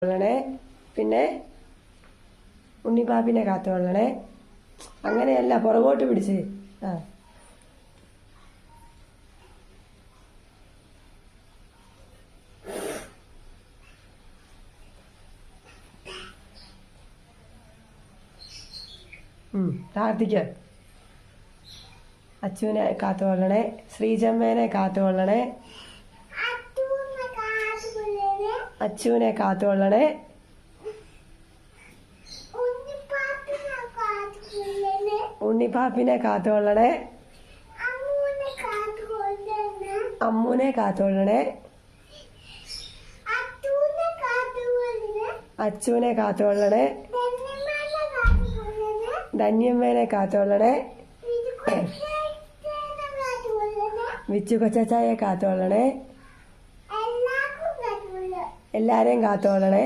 കൊള്ളണേ. പിന്നെ ഉണ്ണിപ്പാപ്പിനെ കാത്തുകൊള്ളണേ. അങ്ങനെയല്ല, പുറകോട്ട് പിടിച്ച്. ആ പ്രാർത്ഥിക്ക. അച്ചുവിനെ കാത്തുകൊള്ളണേ. ശ്രീജമ്മേനെ കാത്തുകൊള്ളണേ. അച്ചുവിനെ കാത്തുകൊള്ളണേ. ഉണ്ണിപ്പാപ്പിനെ കാത്തുകൊള്ളണേ. അമ്മുനെ കാത്തുകൊള്ളണേ. അച്ചുവിനെ കാത്തുകൊള്ളണേ. ധന്യമ്മേനെ കാത്തുകൊള്ളണേ. വിച്ചു കൊച്ചായെ കാത്തുകൊള്ളണേ. എല്ലാരെയും കാത്തുകൊള്ളണേ.